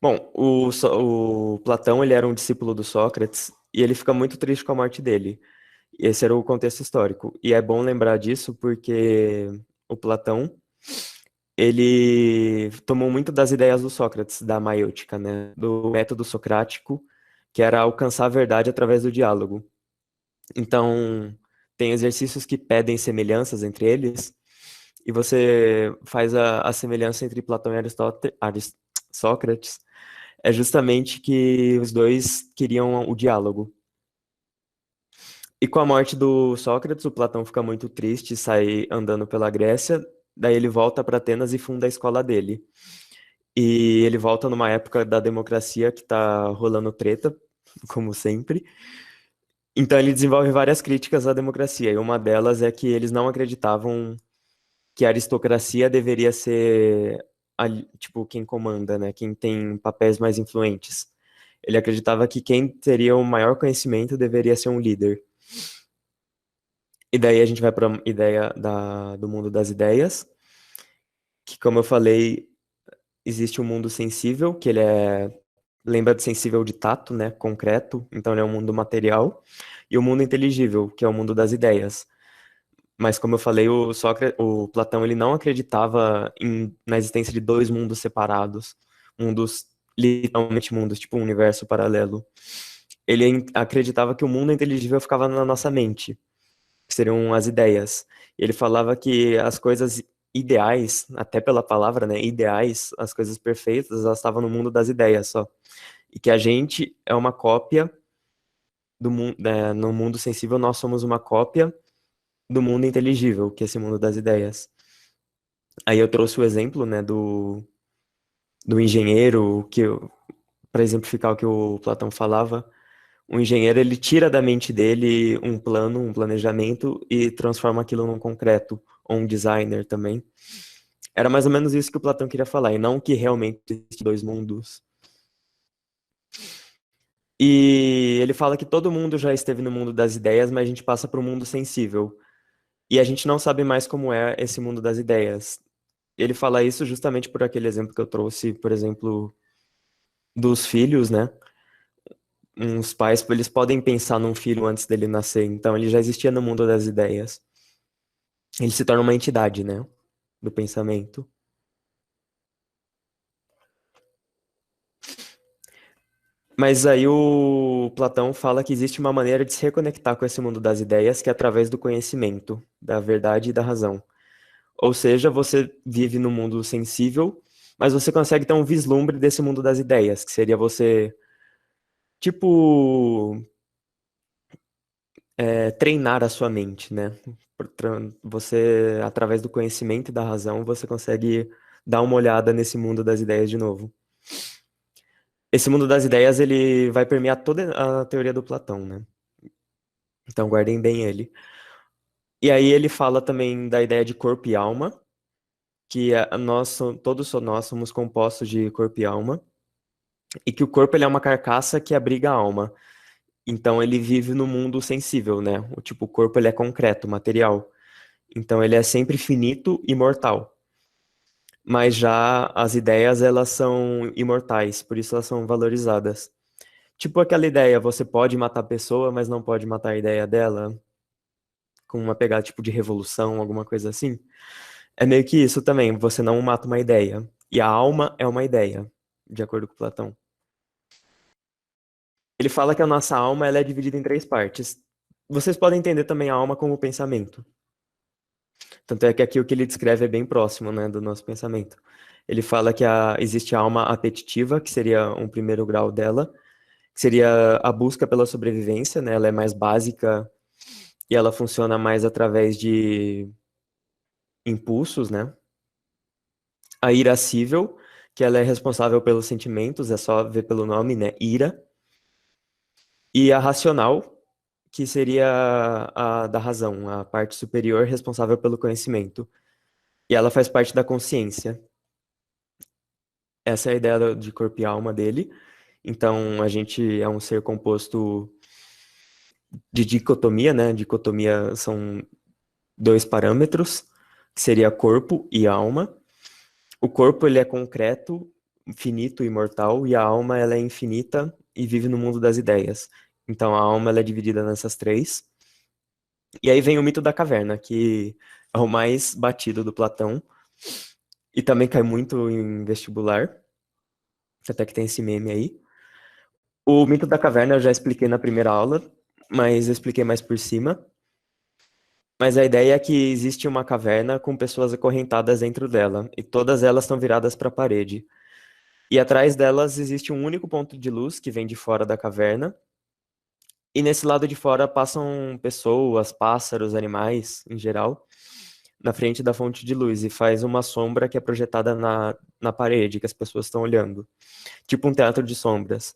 Bom, o Platão, ele era um discípulo do Sócrates e ele fica muito triste com a morte dele. Esse era o contexto histórico. E é bom lembrar disso porque o Platão, ele tomou muito das ideias do Sócrates, da maiêutica, né? Do método socrático, que era alcançar a verdade através do diálogo. Então, tem exercícios que pedem semelhanças entre eles, e você faz a semelhança entre Platão e Sócrates, é justamente que os dois queriam o diálogo. E com a morte do Sócrates, o Platão fica muito triste e sai andando pela Grécia, daí ele volta para Atenas e funda a escola dele. E ele volta numa época da democracia que tá rolando treta, como sempre. Então ele desenvolve várias críticas à democracia, e uma delas é que eles não acreditavam que a aristocracia deveria ser, tipo, quem comanda, né? Quem tem papéis mais influentes. Ele acreditava que quem teria o maior conhecimento deveria ser um líder. E daí a gente vai para a ideia do mundo das ideias, que, como eu falei, existe um mundo sensível, que ele lembra de sensível de tato, né? Concreto, então ele é um mundo material, e o mundo inteligível, que é o mundo das ideias. Mas como eu falei, o Platão ele não acreditava na existência de dois mundos separados, mundos literalmente mundos, tipo um universo paralelo. Ele acreditava que o mundo inteligível ficava na nossa mente, que seriam as ideias. E ele falava que as coisas ideais, até pela palavra, né, ideais, as coisas perfeitas, elas estavam no mundo das ideias só. E que a gente é uma cópia do mundo, né, no mundo sensível nós somos uma cópia do mundo inteligível, que é esse mundo das ideias. Aí eu trouxe o exemplo, né, do engenheiro, para exemplificar o que o Platão falava, o engenheiro ele tira da mente dele um plano, um planejamento e transforma aquilo num concreto, ou um designer também. Era mais ou menos isso que o Platão queria falar, e não que realmente existem dois mundos. E ele fala que todo mundo já esteve no mundo das ideias, mas a gente passa para o mundo sensível. E a gente não sabe mais como é esse mundo das ideias. Ele fala isso justamente por aquele exemplo que eu trouxe, por exemplo, dos filhos, né? Uns pais, eles podem pensar num filho antes dele nascer, então ele já existia no mundo das ideias. Ele se torna uma entidade, né? Do pensamento. Mas aí o Platão fala que existe uma maneira de se reconectar com esse mundo das ideias, que é através do conhecimento, da verdade e da razão. Ou seja, você vive no mundo sensível, mas você consegue ter um vislumbre desse mundo das ideias, que seria você, tipo, treinar a sua mente, né? Você, através do conhecimento e da razão, você consegue dar uma olhada nesse mundo das ideias de novo. Esse mundo das ideias, ele vai permear toda a teoria do Platão, né? Então guardem bem ele. E aí ele fala também da ideia de corpo e alma, que todos nós somos compostos de corpo e alma, e que o corpo ele é uma carcaça que abriga a alma. Então ele vive no mundo sensível, né? O corpo ele é concreto, material. Então ele é sempre finito e mortal. Mas já as ideias, elas são imortais, por isso elas são valorizadas. Tipo aquela ideia, você pode matar a pessoa, mas não pode matar a ideia dela, com uma pegada tipo de revolução, alguma coisa assim. É meio que isso também, você não mata uma ideia. E a alma é uma ideia, de acordo com Platão. Ele fala que a nossa alma ela é dividida em três partes. Vocês podem entender também a alma como pensamento. Tanto é que aqui o que ele descreve é bem próximo, né, do nosso pensamento. Ele fala que existe a alma apetitiva, que seria um primeiro grau dela, que seria a busca pela sobrevivência, né? Ela é mais básica e ela funciona mais através de impulsos, né? A irascível, que ela é responsável pelos sentimentos, é só ver pelo nome, né? Ira. E a racional, que seria a da razão, a parte superior responsável pelo conhecimento. E ela faz parte da consciência. Essa é a ideia de corpo e alma dele. Então, a gente é um ser composto de dicotomia, né? Dicotomia são dois parâmetros, que seria corpo e alma. O corpo, ele é concreto, finito e mortal, e a alma ela é infinita e vive no mundo das ideias. Então a alma ela é dividida nessas três. E aí vem o mito da caverna, que é o mais batido do Platão, e também cai muito em vestibular, até que tem esse meme aí. O mito da caverna eu já expliquei na primeira aula, mas eu expliquei mais por cima. Mas a ideia é que existe uma caverna com pessoas acorrentadas dentro dela, e todas elas estão viradas para a parede. E atrás delas existe um único ponto de luz que vem de fora da caverna, e nesse lado de fora passam pessoas, pássaros, animais, em geral, na frente da fonte de luz, e faz uma sombra que é projetada na parede, que as pessoas estão olhando. Tipo um teatro de sombras.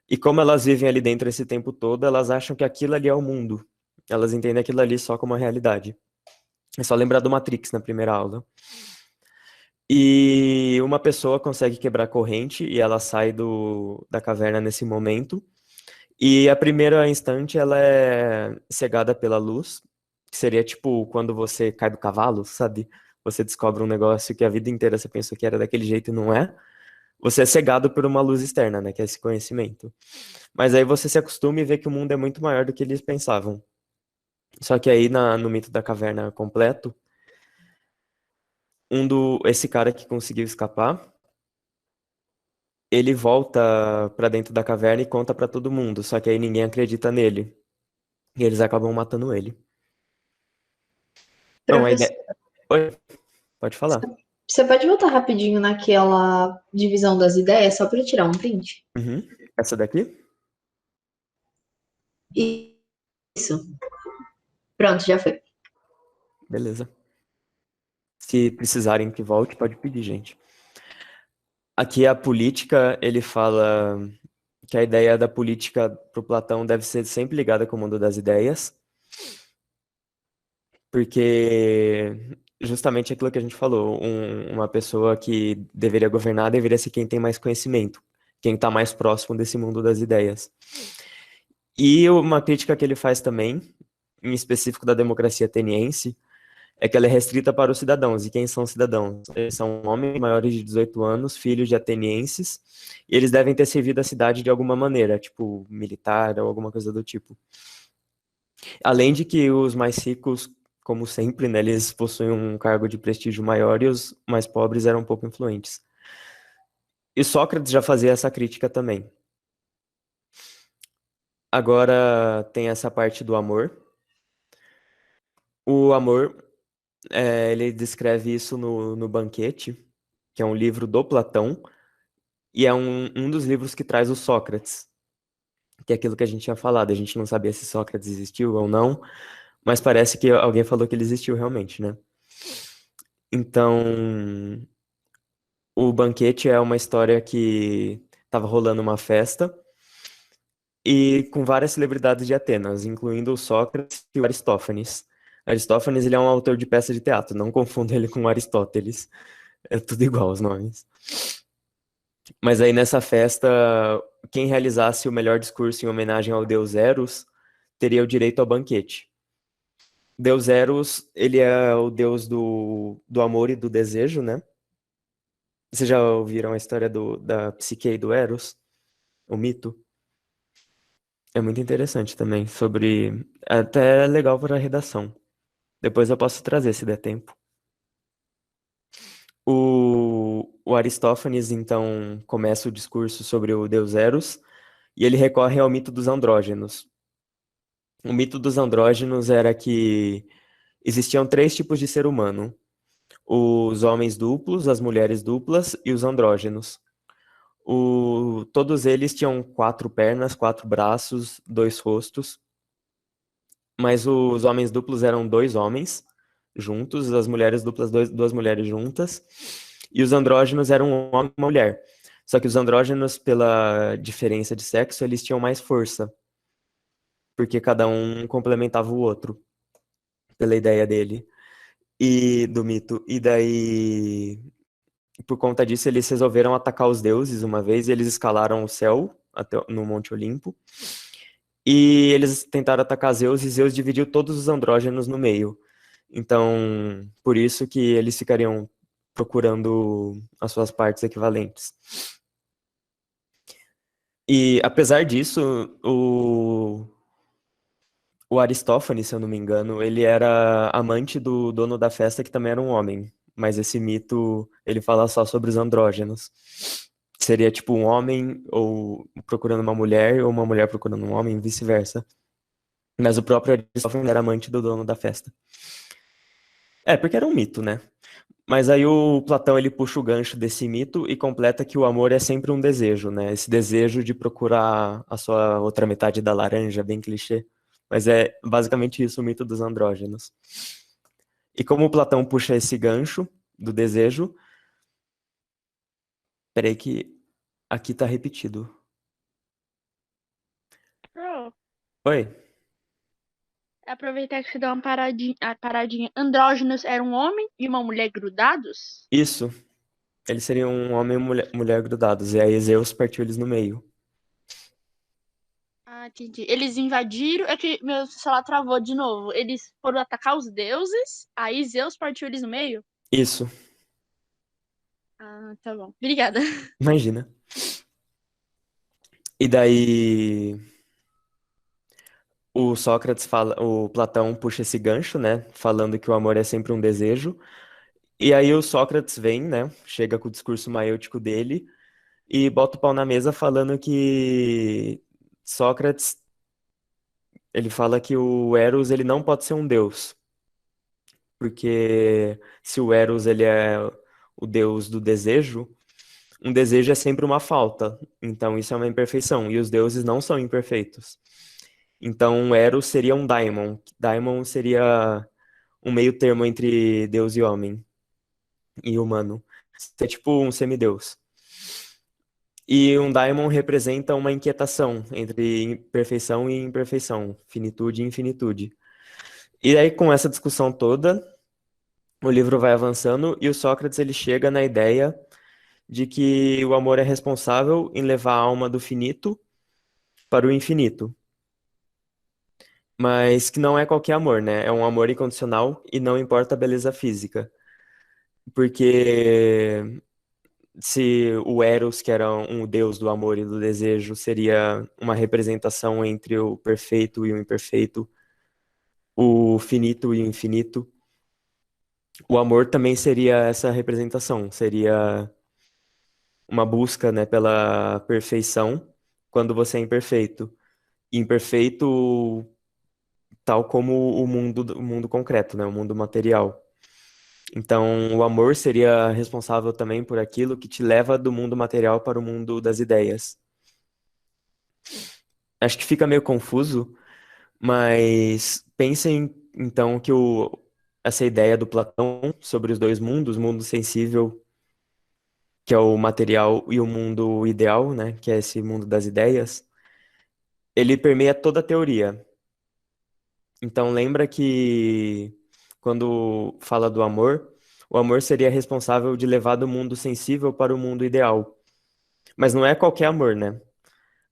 E como elas vivem ali dentro esse tempo todo, elas acham que aquilo ali é o mundo. Elas entendem aquilo ali só como a realidade. É só lembrar do Matrix na primeira aula. E uma pessoa consegue quebrar a corrente e ela sai da caverna nesse momento. E a primeira instante ela é cegada pela luz, que seria tipo quando você cai do cavalo, sabe? Você descobre um negócio que a vida inteira você pensou que era daquele jeito e não é. Você é cegado por uma luz externa, né? Que é esse conhecimento. Mas aí você se acostuma e vê que o mundo é muito maior do que eles pensavam. Só que aí no mito da caverna completo, esse cara que conseguiu escapar, ele volta pra dentro da caverna e conta pra todo mundo. Só que aí ninguém acredita nele. E eles acabam matando ele. Não, a Professor, ideia. Oi, pode falar. você pode voltar rapidinho naquela divisão das ideias, só para tirar um print? Uhum. Essa daqui? Isso. Pronto, já foi. Beleza. Se precisarem que volte, pode pedir, gente. Aqui a política, ele fala que a ideia da política pro Platão deve ser sempre ligada com o mundo das ideias, porque justamente aquilo que a gente falou, uma pessoa que deveria governar deveria ser quem tem mais conhecimento, quem está mais próximo desse mundo das ideias. E uma crítica que ele faz também, em específico da democracia ateniense, é que ela é restrita para os cidadãos. E quem são os cidadãos? Eles são homens maiores de 18 anos, filhos de atenienses, e eles devem ter servido a cidade de alguma maneira, tipo militar ou alguma coisa do tipo. Além de que os mais ricos, como sempre, né, eles possuem um cargo de prestígio maior e os mais pobres eram pouco influentes. E Sócrates já fazia essa crítica também. Agora tem essa parte do amor. O amor, ele descreve isso no Banquete, que é um livro do Platão, e é um dos livros que traz o Sócrates, que é aquilo que a gente tinha falado. A gente não sabia se Sócrates existiu ou não, mas parece que alguém falou que ele existiu realmente, né? Então, o Banquete é uma história que estava rolando uma festa e com várias celebridades de Atenas, incluindo o Sócrates e o Aristófanes. Aristófanes, ele é um autor de peça de teatro, não confunda ele com Aristóteles. É tudo igual os nomes. Mas aí nessa festa, quem realizasse o melhor discurso em homenagem ao deus Eros teria o direito ao banquete. Deus Eros, ele é o deus do amor e do desejo, né? Vocês já ouviram a história da Psique e do Eros? O mito? É muito interessante também, sobre... Até é legal para a redação. Depois eu posso trazer, se der tempo. O Aristófanes, então, começa o discurso sobre o deus Eros, e ele recorre ao mito dos andrógenos. O mito dos andrógenos era que existiam três tipos de ser humano: os homens duplos, as mulheres duplas e os andrógenos. Todos eles tinham quatro pernas, quatro braços, dois rostos, mas os homens duplos eram dois homens juntos, as mulheres duplas, duas mulheres juntas, e os andrógenos eram um homem e uma mulher. Só que os andrógenos, pela diferença de sexo, eles tinham mais força, porque cada um complementava o outro, pela ideia dele e do mito. E daí, por conta disso, eles resolveram atacar os deuses uma vez, e eles escalaram o céu até no Monte Olimpo. E eles tentaram atacar Zeus, e Zeus dividiu todos os andrógenos no meio. Então, por isso que eles ficariam procurando as suas partes equivalentes. E, apesar disso, o Aristófanes, se eu não me engano, ele era amante do dono da festa, que também era um homem. Mas esse mito, ele fala só sobre os andrógenos. Seria tipo um homem ou procurando uma mulher, ou uma mulher procurando um homem, vice-versa. Mas o próprio Aristófanes era amante do dono da festa. É, porque era um mito, né? Mas aí o Platão, ele puxa o gancho desse mito e completa que o amor é sempre um desejo, né? Esse desejo de procurar a sua outra metade da laranja, bem clichê. Mas é basicamente isso o mito dos andrógenos. E como o Platão puxa esse gancho do desejo... Peraí que aqui tá repetido. Pro, Oi? aproveitar que você deu uma paradinha, a paradinha. Andrógenos era um homem e uma mulher grudados? Isso. Eles seriam um homem e mulher grudados. E aí Zeus partiu eles no meio. Ah, entendi. Eles invadiram. É que meu celular travou de novo. Eles foram atacar os deuses, aí Zeus partiu eles no meio? Isso. Ah, tá bom. Obrigada. Imagina. E daí o Sócrates fala, o Platão puxa esse gancho, né? Falando que o amor é sempre um desejo. E aí o Sócrates vem, né? Chega com o discurso maêutico dele e bota o pau na mesa falando que Sócrates, ele fala que o Eros, ele não pode ser um deus. Porque se o Eros, ele é o deus do desejo, um desejo é sempre uma falta. Então isso é uma imperfeição. E os deuses não são imperfeitos. Então Eros seria um daimon. Daimon seria um meio termo entre Deus e homem e humano. É tipo um semideus. E um daimon representa uma inquietação entre perfeição e imperfeição, finitude e infinitude. E aí, com essa discussão toda, o livro vai avançando e o Sócrates ele chega na ideia de que o amor é responsável em levar a alma do finito para o infinito. Mas que não é qualquer amor, né? É um amor incondicional e não importa a beleza física. Porque se o Eros, que era um deus do amor e do desejo, seria uma representação entre o perfeito e o imperfeito, o finito e o infinito, o amor também seria essa representação, seria uma busca, né, pela perfeição quando você é imperfeito. Imperfeito tal como o mundo concreto, né, o mundo material. Então, o amor seria responsável também por aquilo que te leva do mundo material para o mundo das ideias. Acho que fica meio confuso, mas pensem então que essa ideia do Platão sobre os dois mundos, o mundo sensível, que é o material, e o mundo ideal, né, que é esse mundo das ideias, ele permeia toda a teoria. Então, lembra que quando fala do amor, o amor seria responsável de levar do mundo sensível para o mundo ideal. Mas não é qualquer amor, né?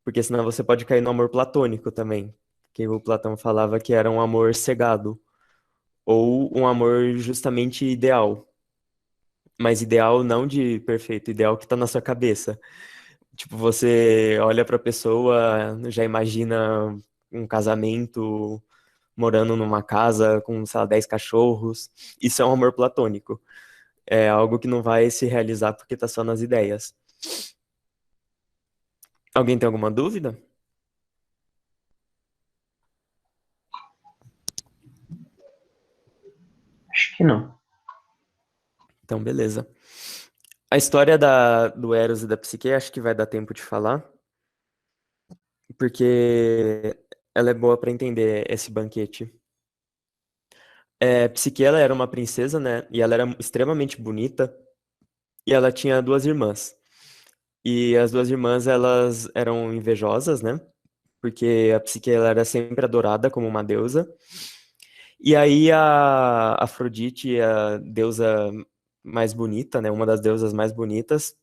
Porque senão você pode cair no amor platônico também, que o Platão falava que era um amor cegado, ou um amor justamente ideal. Mas ideal não de perfeito, ideal que tá na sua cabeça. Tipo, você olha pra pessoa, já imagina um casamento, morando numa casa com, sei lá, 10 cachorros. Isso é um amor platônico. É algo que não vai se realizar porque tá só nas ideias. Alguém tem alguma dúvida? Acho que não. Então, beleza. A história do Eros e da Psique, acho que vai dar tempo de falar, porque ela é boa para entender esse banquete. Psique, ela era uma princesa, né? E ela era extremamente bonita, e ela tinha duas irmãs. E as duas irmãs, elas eram invejosas, né? Porque a Psique, ela era sempre adorada como uma deusa. E aí a Afrodite, a deusa mais bonita, né? Uma das deusas mais bonitas,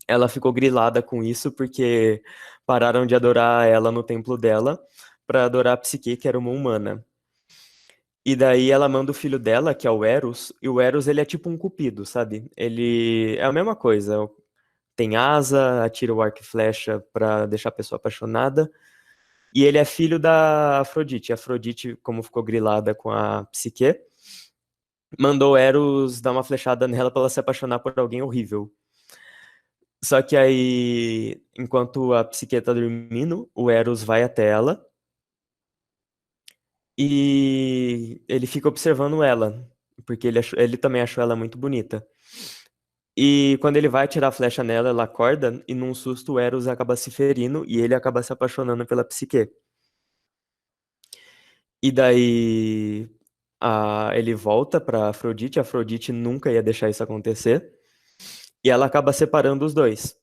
ela ficou grilada com isso porque pararam de adorar ela no templo dela para adorar a Psique, que era uma humana. E daí ela manda o filho dela, que é o Eros, e o Eros ele é tipo um cupido, sabe? Ele é a mesma coisa, tem asa, atira o arco e flecha pra deixar a pessoa apaixonada, e ele é filho da Afrodite. A Afrodite, como ficou grilada com a Psique, mandou Eros dar uma flechada nela pra ela se apaixonar por alguém horrível. Só que aí, enquanto a Psique tá dormindo, o Eros vai até ela e ele fica observando ela, porque ele também achou ela muito bonita. E quando ele vai tirar a flecha nela, ela acorda e num susto o Eros acaba se ferindo e ele acaba se apaixonando pela Psique. E daí ele volta pra Afrodite, a Afrodite nunca ia deixar isso acontecer, e ela acaba separando os dois.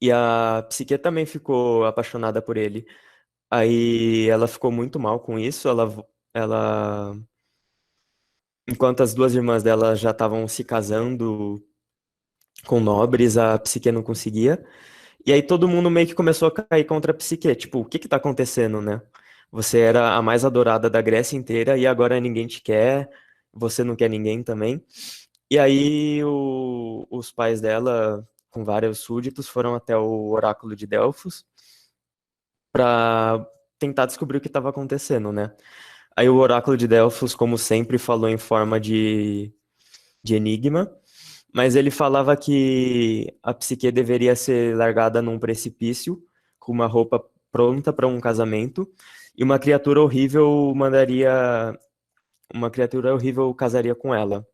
E a Psique também ficou apaixonada por ele. Aí ela ficou muito mal com isso, ela enquanto as duas irmãs dela já estavam se casando com nobres, a Psique não conseguia. E aí todo mundo meio que começou a cair contra a Psique. Tipo, o que que tá acontecendo, né? Você era a mais adorada da Grécia inteira e agora ninguém te quer, você não quer ninguém também. E aí os pais dela, com vários súditos, foram até o oráculo de Delfos para tentar descobrir o que estava acontecendo, né? Aí o oráculo de Delfos, como sempre, falou em forma de enigma, mas ele falava que a Psique deveria ser largada num precipício com uma roupa pronta para um casamento e uma criatura horrível casaria com ela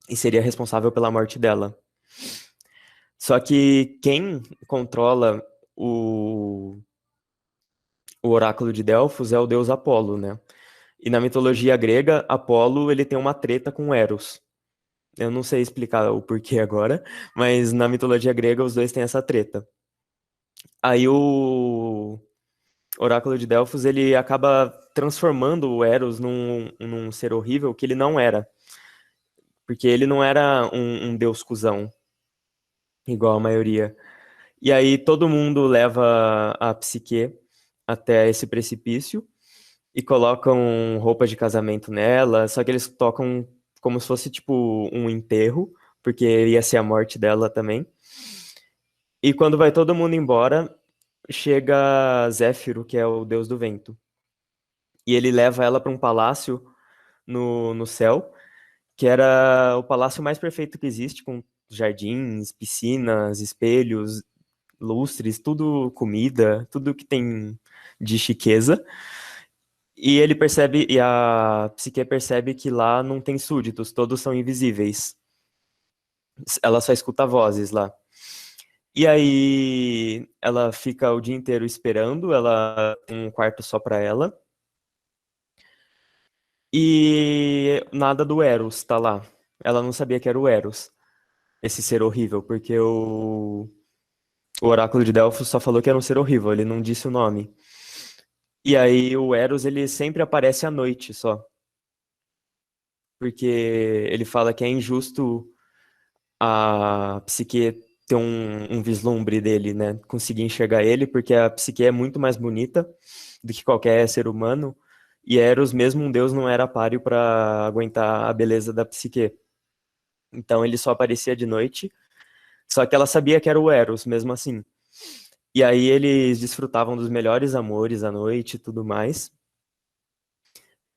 e seria responsável pela morte dela. Só que quem controla o oráculo de Delfos é o deus Apolo, né? E na mitologia grega, Apolo ele tem uma treta com Eros. Eu não sei explicar o porquê agora, mas na mitologia grega os dois têm essa treta. Aí o oráculo de Delfos ele acaba transformando o Eros num ser horrível que ele não era, porque ele não era um deus cuzão, igual a maioria. E aí todo mundo leva a Psique até esse precipício e colocam roupa de casamento nela, só que eles tocam como se fosse tipo um enterro, porque ia ser a morte dela também. E quando vai todo mundo embora, chega Zéfiro, que é o deus do vento. E ele leva ela para um palácio no céu, que era o palácio mais perfeito que existe, com jardins, piscinas, espelhos, lustres, tudo comida, tudo que tem de chiqueza. E a Psique percebe que lá não tem súditos, todos são invisíveis. Ela só escuta vozes lá. E aí ela fica o dia inteiro esperando, ela tem um quarto só pra ela. E nada do Eros tá lá. Ela não sabia que era o Eros, esse ser horrível, porque o oráculo de Delfos só falou que era um ser horrível, ele não disse o nome. E aí o Eros, ele sempre aparece à noite só, porque ele fala que é injusto a Psique ter um vislumbre dele, né? Conseguir enxergar ele, porque a Psique é muito mais bonita do que qualquer ser humano, e Eros, mesmo um deus, não era páreo para aguentar a beleza da Psique. Então ele só aparecia de noite, só que ela sabia que era o Eros, mesmo assim. E aí eles desfrutavam dos melhores amores à noite e tudo mais.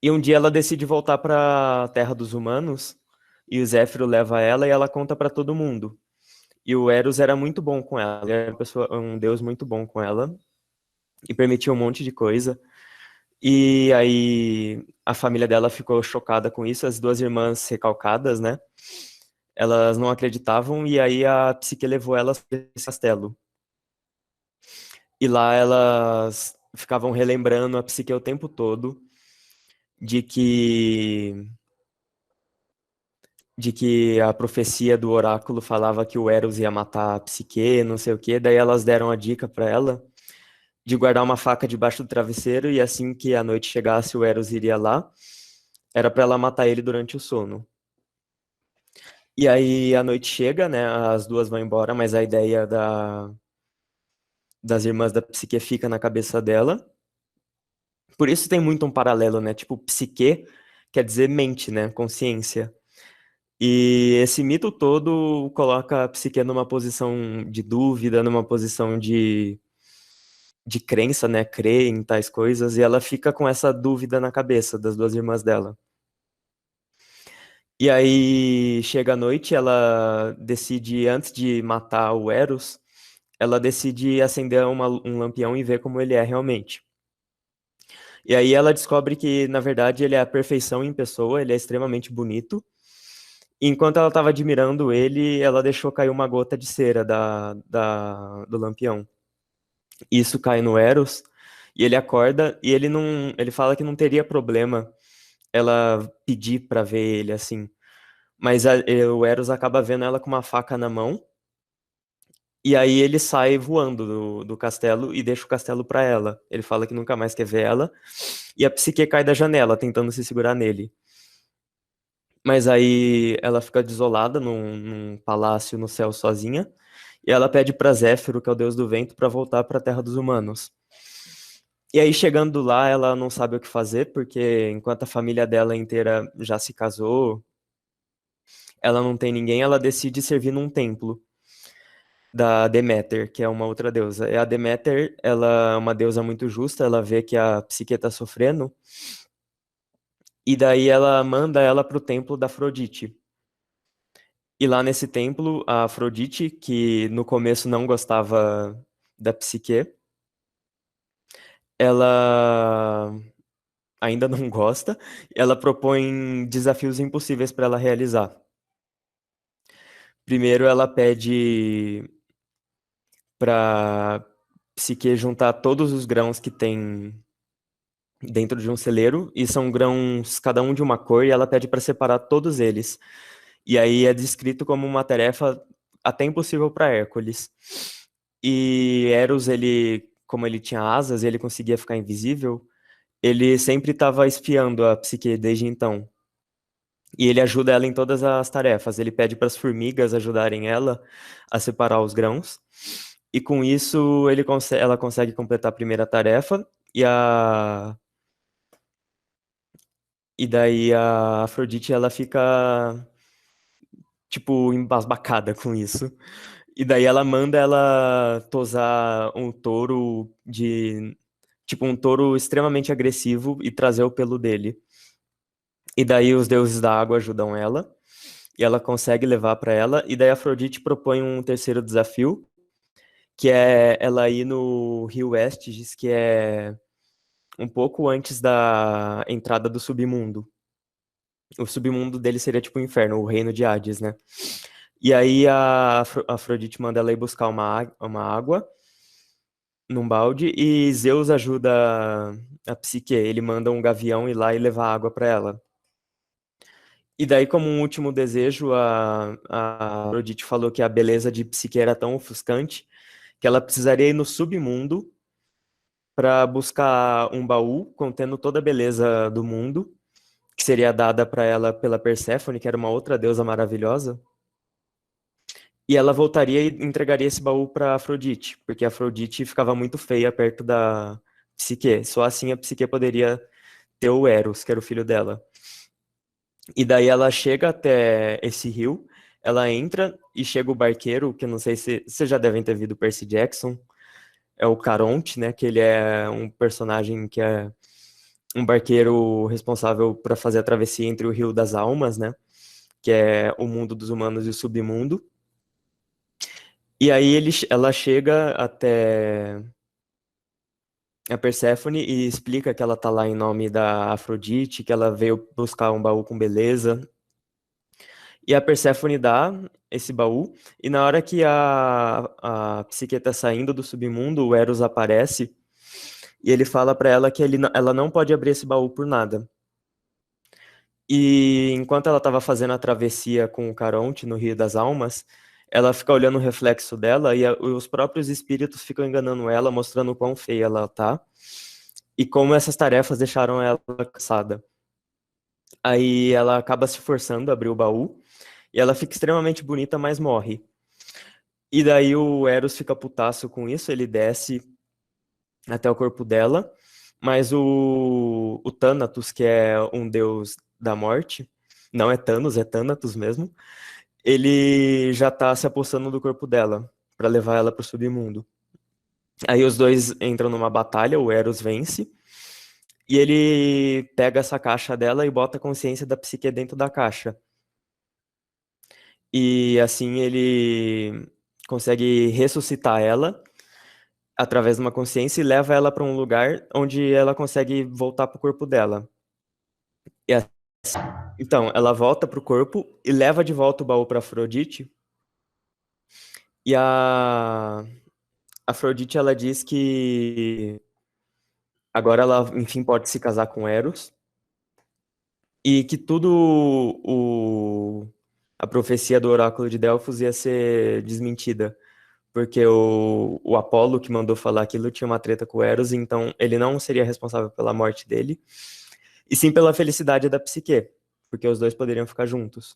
E um dia ela decide voltar para a Terra dos Humanos, e o Zéfiro leva ela e ela conta para todo mundo. E o Eros era muito bom com ela, ele era um deus muito bom com ela, e permitia um monte de coisa. E aí a família dela ficou chocada com isso, as duas irmãs recalcadas, né? Elas não acreditavam, e aí a Psique levou elas para esse castelo. E lá elas ficavam relembrando a Psique o tempo todo de que a profecia do oráculo falava que o Eros ia matar a Psique, não sei o quê. Daí elas deram a dica para ela de guardar uma faca debaixo do travesseiro e assim que a noite chegasse, o Eros iria lá. Era para ela matar ele durante o sono. E aí a noite chega, né? As duas vão embora, mas a ideia das irmãs da Psique fica na cabeça dela. Por isso tem muito um paralelo, né? Tipo, psique quer dizer mente, né? Consciência. E esse mito todo coloca a psique numa posição de dúvida, numa posição de crença, né? Crer em tais coisas, e ela fica com essa dúvida na cabeça das duas irmãs dela. E aí chega a noite, ela decide, antes de matar o Eros, ela decide acender um lampião e ver como ele é realmente. E aí ela descobre que, na verdade, ele é a perfeição em pessoa, ele é extremamente bonito. E enquanto ela estava admirando ele, ela deixou cair uma gota de cera do lampião. Isso cai no Eros, e ele acorda, e ele fala que não teria problema ela pedir para ver ele assim. Mas o Eros acaba vendo ela com uma faca na mão, e aí ele sai voando do castelo e deixa o castelo para ela. Ele fala que nunca mais quer ver ela, e a Psique cai da janela, tentando se segurar nele. Mas aí ela fica desolada num palácio no céu sozinha, e ela pede para Zéfiro, que é o deus do vento, para voltar para a terra dos humanos. E aí, chegando lá, ela não sabe o que fazer, porque enquanto a família dela inteira já se casou, ela não tem ninguém, ela decide servir num templo da Deméter, que é uma outra deusa. E a Deméter, ela é uma deusa muito justa, ela vê que a Psique tá sofrendo, e daí ela manda ela pro templo da Afrodite. E lá nesse templo, a Afrodite, que no começo não gostava da Psique, ela ainda não gosta, ela propõe desafios impossíveis para ela realizar. Primeiro, ela pede para Psique juntar todos os grãos que tem dentro de um celeiro, e são grãos, cada um de uma cor, e ela pede para separar todos eles. E aí é descrito como uma tarefa até impossível para Hércules. E Eros, ele, como ele tinha asas, ele conseguia ficar invisível, ele sempre estava espiando a Psique desde então. E ele ajuda ela em todas as tarefas. Ele pede para as formigas ajudarem ela a separar os grãos. E com isso ela consegue completar a primeira tarefa e daí a Afrodite ela fica tipo embasbacada com isso. E daí ela manda ela tosar um touro de tipo um touro extremamente agressivo e trazer o pelo dele. E daí os deuses da água ajudam ela, e ela consegue levar para ela, e daí a Afrodite propõe um terceiro desafio, que é ela ir no Rio Estes, que é um pouco antes da entrada do submundo. O submundo dele seria tipo o inferno, o reino de Hades, né? E aí a Afrodite manda ela ir buscar uma água num balde, e Zeus ajuda a Psique. Ele manda um gavião ir lá e levar água para ela. E daí, como um último desejo, a Afrodite falou que a beleza de Psique era tão ofuscante que ela precisaria ir no submundo para buscar um baú contendo toda a beleza do mundo, que seria dada para ela pela Perséfone, que era uma outra deusa maravilhosa. E ela voltaria e entregaria esse baú para Afrodite, porque a Afrodite ficava muito feia perto da Psique. Só assim a Psique poderia ter o Eros, que era o filho dela. E daí ela chega até esse rio, ela entra e chega o barqueiro, que eu não sei se vocês já devem ter visto Percy Jackson, é o Caronte, né? Que ele é um personagem que é um barqueiro responsável para fazer a travessia entre o Rio das Almas, né? Que é o mundo dos humanos e o submundo. E aí ela chega até a Perséfone e explica que ela tá lá em nome da Afrodite, que ela veio buscar um baú com beleza. E a Perséfone dá esse baú, e na hora que a Psique tá saindo do submundo, o Eros aparece, e ele fala para ela que ela não pode abrir esse baú por nada. E enquanto ela estava fazendo a travessia com o Caronte no Rio das Almas, ela fica olhando o reflexo dela e os próprios espíritos ficam enganando ela, mostrando o quão feia ela tá e como essas tarefas deixaram ela cansada. Aí ela acaba se forçando a abrir o baú e ela fica extremamente bonita, mas morre. E daí o Eros fica putaço com isso, ele desce até o corpo dela, Mas o Thanatos, que é um deus da morte, não é Thanos, é Thanatos mesmo, ele já tá se apossando do corpo dela para levar ela pro submundo. Aí os dois entram numa batalha, o Eros vence, e ele pega essa caixa dela e bota a consciência da Psique dentro da caixa. E assim ele consegue ressuscitar ela através de uma consciência e leva ela para um lugar onde ela consegue voltar pro corpo dela. E então, ela volta pro corpo e leva de volta o baú para Afrodite. E a Afrodite, ela diz que agora ela, enfim, pode se casar com Eros. E que a profecia do oráculo de Delfos ia ser desmentida. Porque o Apolo, que mandou falar aquilo, tinha uma treta com o Eros, então ele não seria responsável pela morte dele, e sim pela felicidade da Psique, porque os dois poderiam ficar juntos.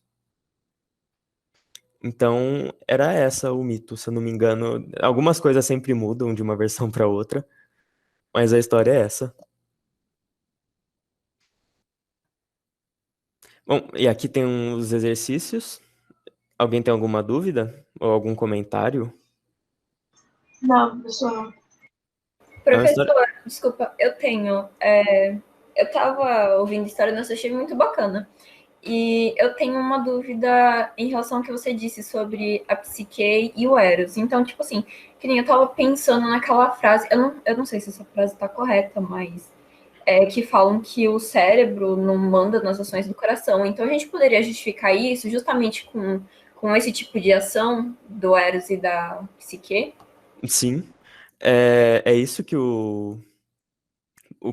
Então, era essa o mito, se eu não me engano. Algumas coisas sempre mudam de uma versão para outra, mas a história é essa. Bom, e aqui tem uns exercícios. Alguém tem alguma dúvida? Ou algum comentário? Não, pessoal. É uma Professor, história... desculpa, eu tenho. Eu tava ouvindo história, nossa, achei muito bacana. E eu tenho uma dúvida em relação ao que você disse sobre a Psique e o Eros. Então, tipo assim, que nem eu tava pensando naquela frase, eu não sei se essa frase tá correta, mas que falam que o cérebro não manda nas ações do coração. Então, a gente poderia justificar isso justamente com esse tipo de ação do Eros e da Psique? Sim, é isso que o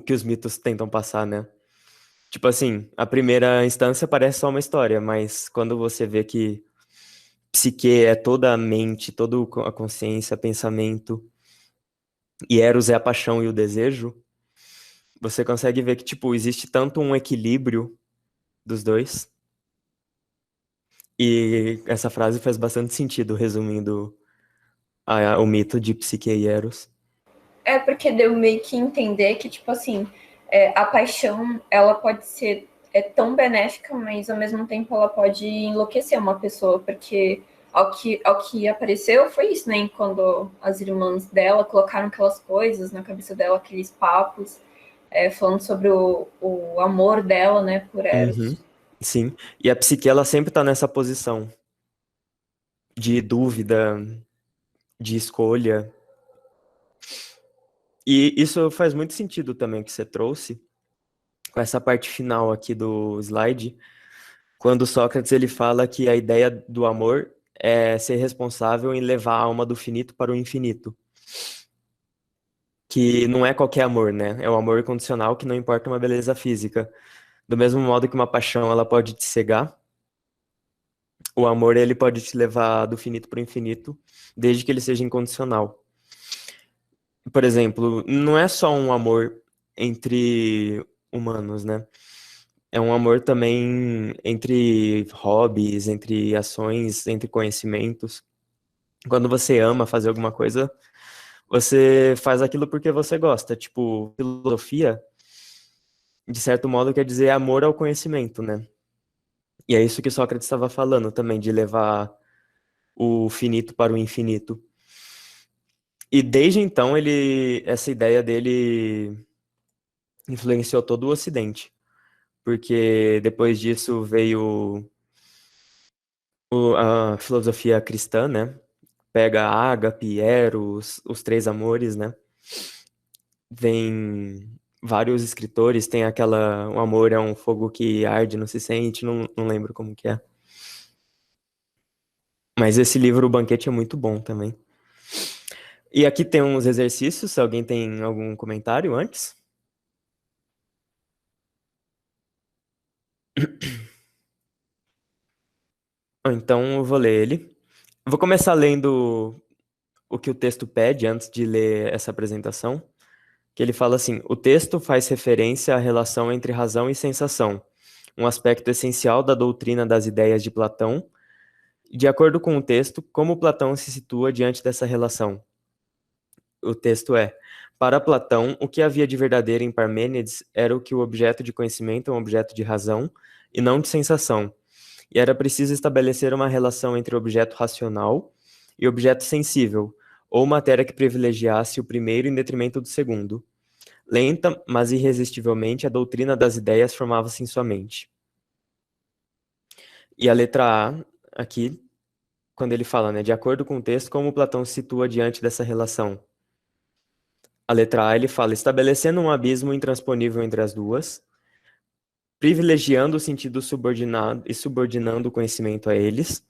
que os mitos tentam passar, né? Tipo assim, a primeira instância parece só uma história, mas quando você vê que psique é toda a mente, toda a consciência, pensamento, e Eros é a paixão e o desejo, você consegue ver que, tipo, existe tanto um equilíbrio dos dois. E essa frase faz bastante sentido, resumindo o mito de Psique e Eros. É porque deu meio que entender que, tipo assim, a paixão, ela pode ser tão benéfica, mas ao mesmo tempo ela pode enlouquecer uma pessoa, porque ao que apareceu foi isso, né? Quando as irmãs dela colocaram aquelas coisas na cabeça dela, aqueles papos, falando sobre o amor dela, né, por Eros. Sim, e a Psique, ela sempre tá nessa posição de dúvida, de escolha. E isso faz muito sentido também que você trouxe, com essa parte final aqui do slide, quando Sócrates ele fala que a ideia do amor é ser responsável em levar a alma do finito para o infinito. Que não é qualquer amor, né? É o amor incondicional que não importa uma beleza física. Do mesmo modo que uma paixão ela pode te cegar, o amor ele pode te levar do finito para o infinito, desde que ele seja incondicional. Por exemplo, não é só um amor entre humanos, né? É um amor também entre hobbies, entre ações, entre conhecimentos. Quando você ama fazer alguma coisa, você faz aquilo porque você gosta. Tipo, filosofia, de certo modo, quer dizer amor ao conhecimento, né? E é isso que Sócrates estava falando também, de levar o finito para o infinito. E desde então, essa ideia dele influenciou todo o Ocidente. Porque depois disso veio a filosofia cristã, né? Pega Ágape, Eros, os três amores, né? Vem vários escritores, tem aquela, o amor é um fogo que arde, não se sente, não lembro como que é. Mas esse livro, O Banquete, é muito bom também. E aqui tem uns exercícios, se alguém tem algum comentário antes? Então eu vou ler ele. Eu vou começar lendo o que o texto pede antes de ler essa apresentação, que ele fala assim: o texto faz referência à relação entre razão e sensação, um aspecto essencial da doutrina das ideias de Platão. De acordo com o texto, como Platão se situa diante dessa relação? O texto é: Para Platão, o que havia de verdadeiro em Parmênides era o que o objeto de conhecimento é um objeto de razão e não de sensação, e era preciso estabelecer uma relação entre objeto racional e objeto sensível, ou matéria que privilegiasse o primeiro em detrimento do segundo. Lenta, mas irresistivelmente, a doutrina das ideias formava-se em sua mente. E a letra A, aqui, quando ele fala, né, de acordo com o texto, como Platão se situa diante dessa relação? A letra A, ele fala, estabelecendo um abismo intransponível entre as duas, privilegiando o sentido subordinado e subordinando o conhecimento a eles,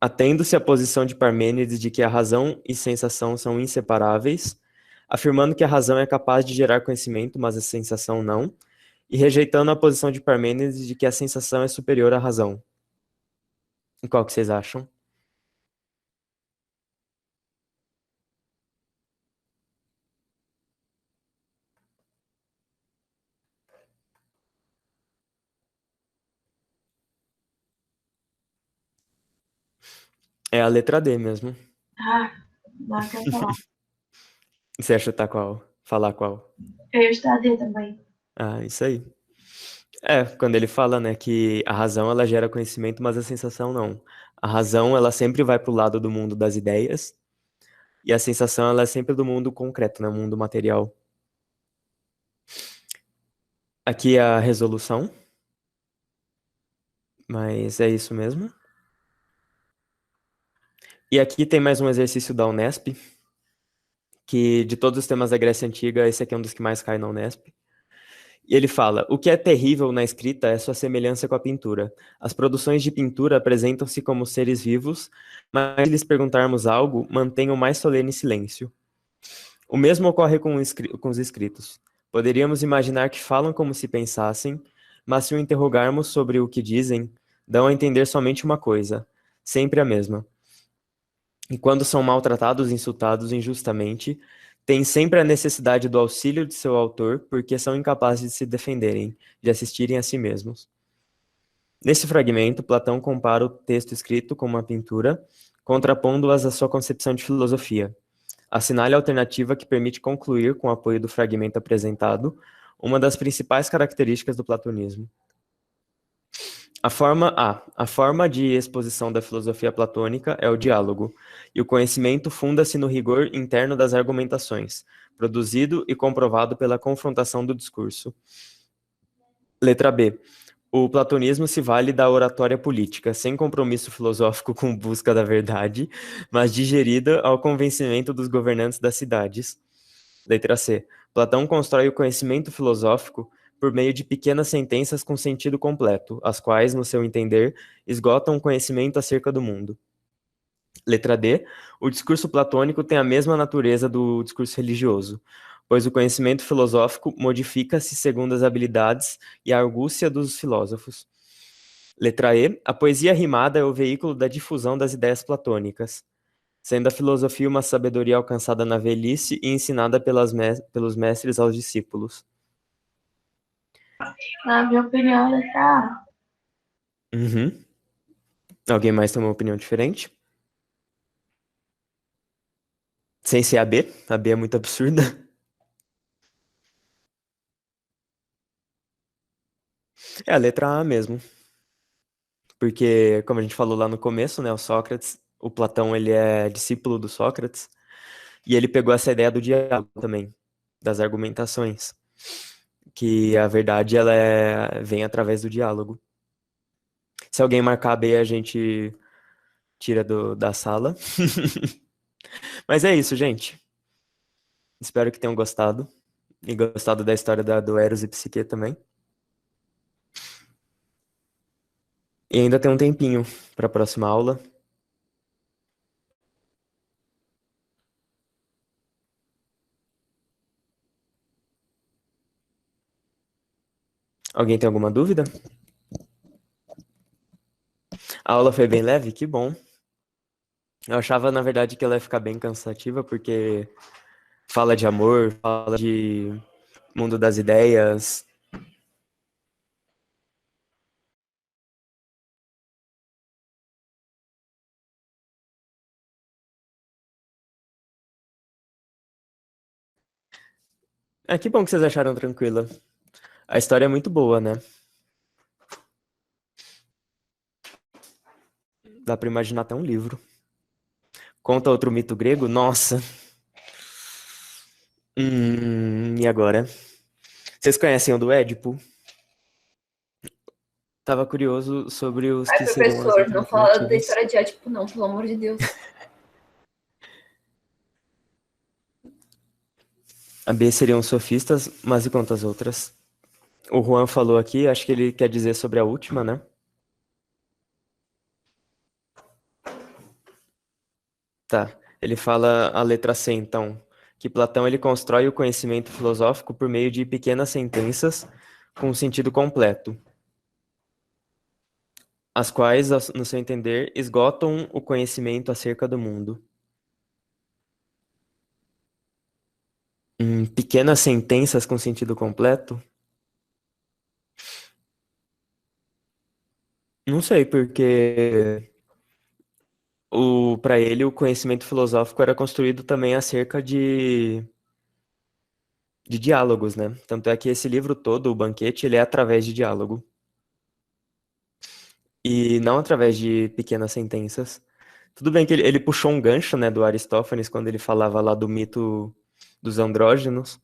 atendo-se à posição de Parmênides de que a razão e sensação são inseparáveis, afirmando que a razão é capaz de gerar conhecimento, mas a sensação não, e rejeitando a posição de Parmênides de que a sensação é superior à razão. E qual que vocês acham? É a letra D mesmo. Ah, não quero falar. Você acha chutar qual? Falar qual? Eu ia estudar D também. Ah, isso aí. É, quando ele fala, né, que a razão ela gera conhecimento, mas a sensação não. A razão ela sempre vai pro lado do mundo das ideias e a sensação ela é sempre do mundo concreto, né, mundo material. Aqui é a resolução, mas é isso mesmo. E aqui tem mais um exercício da Unesp, que de todos os temas da Grécia Antiga, esse aqui é um dos que mais cai na Unesp. E ele fala: o que é terrível na escrita é sua semelhança com a pintura. As produções de pintura apresentam-se como seres vivos, mas se lhes perguntarmos algo, mantenham o mais solene silêncio. O mesmo ocorre com os escritos. Poderíamos imaginar que falam como se pensassem, mas se o interrogarmos sobre o que dizem, dão a entender somente uma coisa, sempre a mesma. E quando são maltratados e insultados injustamente, têm sempre a necessidade do auxílio de seu autor, porque são incapazes de se defenderem, de assistirem a si mesmos. Nesse fragmento, Platão compara o texto escrito com uma pintura, contrapondo-as à sua concepção de filosofia. Assinale a alternativa que permite concluir, com o apoio do fragmento apresentado, uma das principais características do platonismo. A forma de exposição da filosofia platônica é o diálogo, e o conhecimento funda-se no rigor interno das argumentações, produzido e comprovado pela confrontação do discurso. Letra B. O platonismo se vale da oratória política, sem compromisso filosófico com busca da verdade, mas digerida ao convencimento dos governantes das cidades. Letra C. Platão constrói o conhecimento filosófico por meio de pequenas sentenças com sentido completo, as quais, no seu entender, esgotam o conhecimento acerca do mundo. Letra D. O discurso platônico tem a mesma natureza do discurso religioso, pois o conhecimento filosófico modifica-se segundo as habilidades e a argúcia dos filósofos. Letra E. A poesia rimada é o veículo da difusão das ideias platônicas, sendo a filosofia uma sabedoria alcançada na velhice e ensinada pelos mestres aos discípulos. Na minha opinião, letra A. Uhum. Alguém mais tem uma opinião diferente? Sem ser a B? A B é muito absurda. É a letra A mesmo. Porque, como a gente falou lá no começo, né, o Platão, ele é discípulo do Sócrates, e ele pegou essa ideia do diálogo também, das argumentações, que a verdade, vem através do diálogo. Se alguém marcar a B, a gente tira da sala. Mas é isso, gente. Espero que tenham gostado. E gostado da história do Eros e Psique também. E ainda tem um tempinho para a próxima aula. Alguém tem alguma dúvida? A aula foi bem leve? Que bom. Eu achava, na verdade, que ela ia ficar bem cansativa, porque fala de amor, fala de mundo das ideias. Que bom que vocês acharam tranquila. A história é muito boa, né? Dá pra imaginar até um livro. Conta outro mito grego? Nossa. E agora? Vocês conhecem o do Édipo? Tava curioso sobre os Ai, que seriam as professor, não fala da alternativas. história de Édipo, não, pelo amor de Deus. A B seriam sofistas, mas e quantas outras? O Juan falou aqui, acho que ele quer dizer sobre a última, né? Tá. Ele fala a letra C, então, que Platão ele constrói o conhecimento filosófico por meio de pequenas sentenças com sentido completo, as quais, no seu entender, esgotam o conhecimento acerca do mundo. Pequenas sentenças com sentido completo? Não sei, porque para ele o conhecimento filosófico era construído também acerca de diálogos, né? Tanto é que esse livro todo, o Banquete, ele é através de diálogo. E não através de pequenas sentenças. Tudo bem que ele puxou um gancho, né, do Aristófanes, quando ele falava lá do mito dos andrógenos.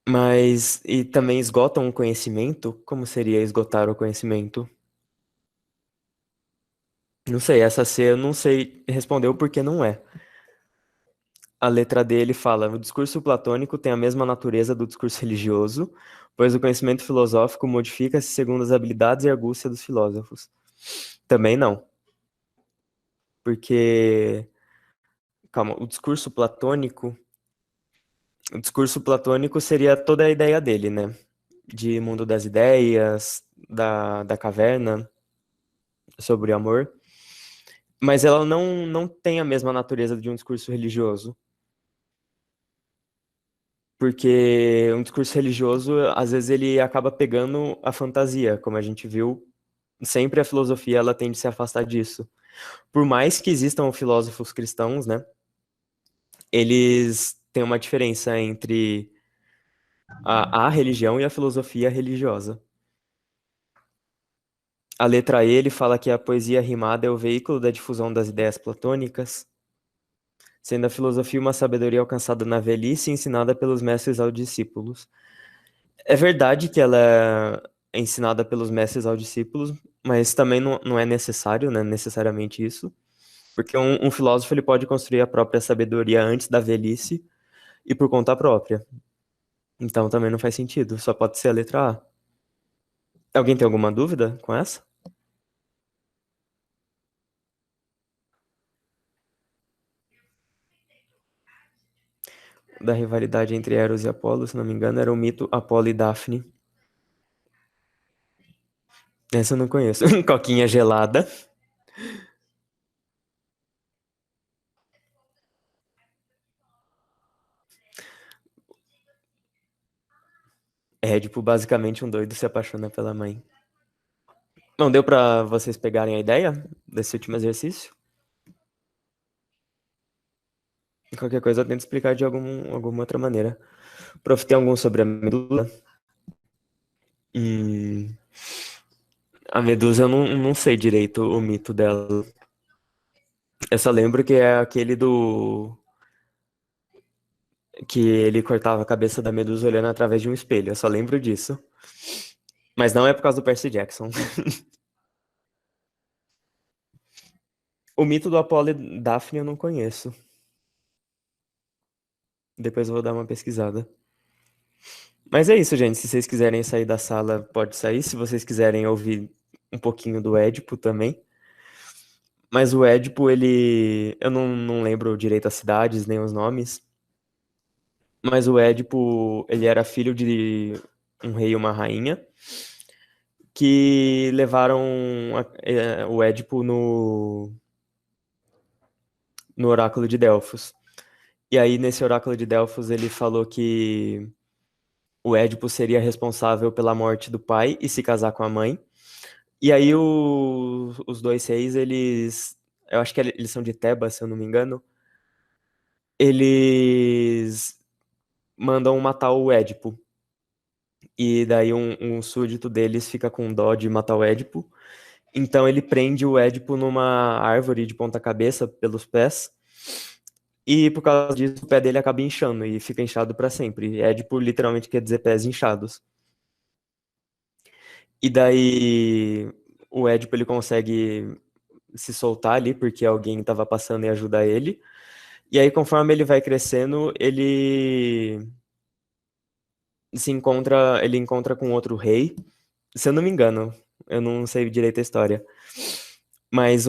Mas, e também esgotam o conhecimento? Como seria esgotar o conhecimento? Não sei, essa C eu não sei responder o porquê não é. A letra D ele fala: o discurso platônico tem a mesma natureza do discurso religioso, pois o conhecimento filosófico modifica-se segundo as habilidades e argúcia dos filósofos. Também não, porque, calma, o discurso platônico seria toda a ideia dele, né? De mundo das ideias, da caverna, sobre o amor. Mas ela não tem a mesma natureza de um discurso religioso. Porque um discurso religioso, às vezes, ele acaba pegando a fantasia, como a gente viu. Sempre a filosofia, ela tende a se afastar disso. Por mais que existam filósofos cristãos, né? Eles têm uma diferença entre a religião e a filosofia religiosa. A letra E, ele fala que a poesia rimada é o veículo da difusão das ideias platônicas, sendo a filosofia uma sabedoria alcançada na velhice e ensinada pelos mestres aos discípulos. É verdade que ela é ensinada pelos mestres aos discípulos, mas também não é necessário, né, necessariamente isso, porque um filósofo ele pode construir a própria sabedoria antes da velhice e por conta própria. Então também não faz sentido, só pode ser a letra A. Alguém tem alguma dúvida com essa? Da rivalidade entre Eros e Apolo, se não me engano, era o mito Apolo e Daphne. Essa eu não conheço. Coquinha gelada. Édipo, basicamente, um doido se apaixona pela mãe. Não deu pra vocês pegarem a ideia desse último exercício? Qualquer coisa eu tento explicar de alguma outra maneira. Prof, tem algum sobre a medula? A Medusa eu não sei direito o mito dela. Eu só lembro que é aquele do... que ele cortava a cabeça da Medusa olhando através de um espelho. Eu só lembro disso. Mas não é por causa do Percy Jackson. O mito do Apolo e Daphne eu não conheço. Depois eu vou dar uma pesquisada. Mas é isso, gente. Se vocês quiserem sair da sala, pode sair. Se vocês quiserem ouvir um pouquinho do Édipo também. Mas o Édipo, ele... eu não lembro direito as cidades, nem os nomes. Mas o Édipo, ele era filho de um rei e uma rainha que levaram o Édipo no oráculo de Delfos. E aí, nesse oráculo de Delfos, ele falou que o Édipo seria responsável pela morte do pai e se casar com a mãe. E aí, os dois reis, eles... eu acho que eles são de Tebas, se eu não me engano. eles mandam matar o Édipo. E daí um súdito deles fica com dó de matar o Édipo. Então ele prende o Édipo numa árvore de ponta cabeça pelos pés. E por causa disso o pé dele acaba inchando e fica inchado para sempre. Édipo literalmente quer dizer pés inchados. E daí o Édipo ele consegue se soltar ali porque alguém estava passando e ajudar ele. E aí conforme ele vai crescendo, ele encontra com outro rei. Se eu não me engano, eu não sei direito a história. Mas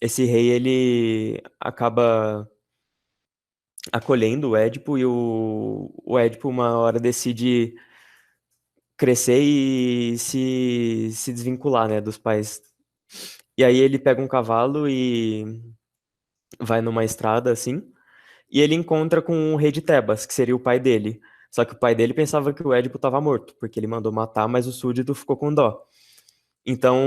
esse rei, ele acaba acolhendo o Édipo e o Édipo uma hora decide crescer e se desvincular, né, dos pais. E aí ele pega um cavalo e vai numa estrada, assim, e ele encontra com o rei de Tebas, que seria o pai dele. Só que o pai dele pensava que o Édipo estava morto, porque ele mandou matar, mas o súdito ficou com dó. Então,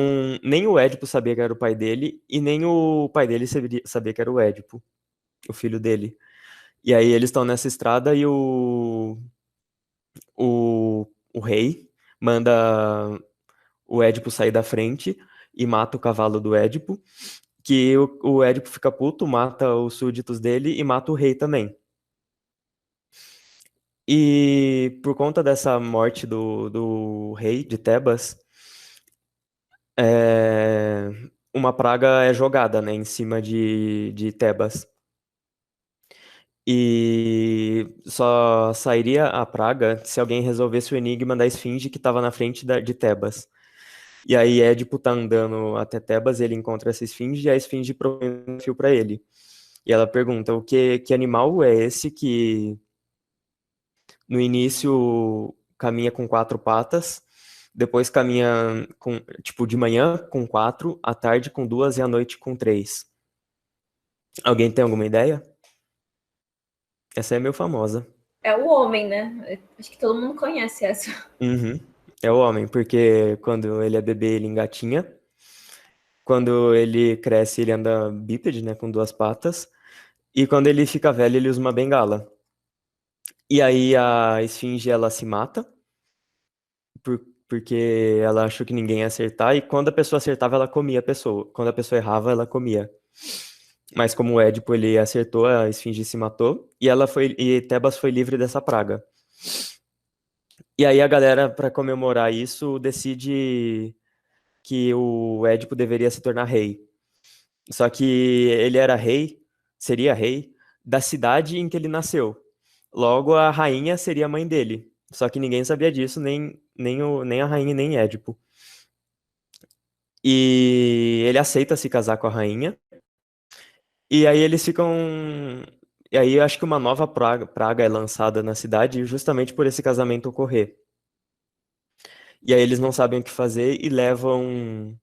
nem o Édipo sabia que era o pai dele, e nem o pai dele sabia que era o Édipo, o filho dele. E aí eles estão nessa estrada e o rei manda o Édipo sair da frente e mata o cavalo do Édipo, que o Édipo fica puto, mata os súditos dele e mata o rei também. E por conta dessa morte do rei de Tebas, é, uma praga é jogada, né, em cima de Tebas. E só sairia a praga se alguém resolvesse o enigma da esfinge que estava na frente de Tebas. E aí Édipo tá andando até Tebas, ele encontra essa esfinge e a esfinge propõe um desafio para ele. E ela pergunta: que animal é esse que no início caminha com 4 patas, depois caminha com, tipo, de manhã com 4, à tarde com 2 e à noite com 3? Alguém tem alguma ideia? Essa é meio famosa. É o homem, né? Acho que todo mundo conhece essa. Uhum. É o homem, porque quando ele é bebê ele engatinha, quando ele cresce ele anda bípede, né, com 2 patas, e quando ele fica velho ele usa uma bengala. E aí a esfinge ela se mata, porque ela achou que ninguém ia acertar, e quando a pessoa acertava, ela comia a pessoa. Quando a pessoa errava, ela comia. Mas como o Édipo ele acertou, a esfinge se matou, e Tebas foi livre dessa praga. E aí a galera, para comemorar isso, decide que o Édipo deveria se tornar rei. Só que ele seria rei da cidade em que ele nasceu. Logo, a rainha seria a mãe dele. Só que ninguém sabia disso, nem a rainha, nem Édipo. E ele aceita se casar com a rainha. E aí eles ficam. E aí eu acho que uma nova praga é lançada na cidade justamente por esse casamento ocorrer. E aí eles não sabem o que fazer e levam.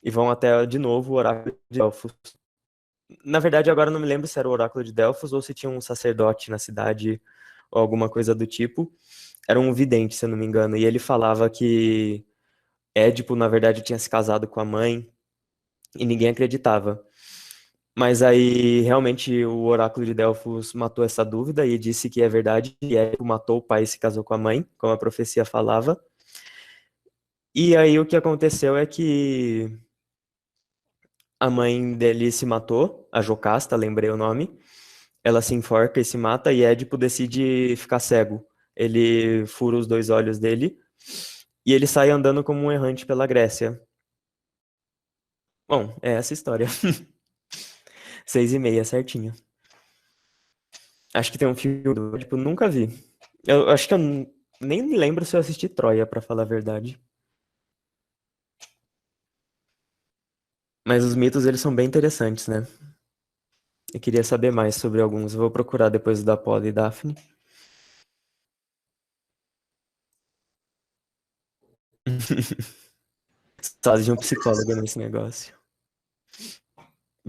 E vão até de novo o oráculo de Delfos. Na verdade, agora eu não me lembro se era o oráculo de Delfos ou se tinha um sacerdote na cidade ou alguma coisa do tipo. Era um vidente, se eu não me engano. E ele falava que Édipo, na verdade, tinha se casado com a mãe e ninguém acreditava. Mas aí, realmente, o oráculo de Delfos matou essa dúvida e disse que é verdade. E Édipo matou o pai e se casou com a mãe, como a profecia falava. E aí, o que aconteceu é que a mãe dele se matou, a Jocasta, lembrei o nome. Ela se enforca e se mata, e Édipo decide ficar cego. Ele fura os 2 olhos dele e ele sai andando como um errante pela Grécia. Bom, é essa a história. 6:30, certinho. Acho que tem um filme do Édipo, nunca vi. Eu acho que eu nem me lembro se eu assisti Troia, pra falar a verdade. Mas os mitos, eles são bem interessantes, né? Eu queria saber mais sobre alguns. Eu vou procurar depois da Apolo e Daphne. Só de um psicólogo nesse negócio.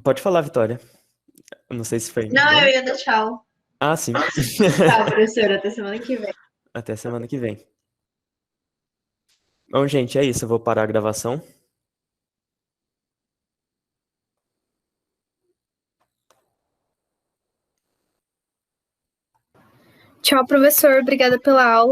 Pode falar, Vitória. Eu não sei se foi Não, eu embora. ia dar tchau. Ah, sim. Tchau, professora. Até semana que vem. Até semana que vem. Bom, gente, é isso. Eu vou parar a gravação. Tchau, professor. Obrigada pela aula.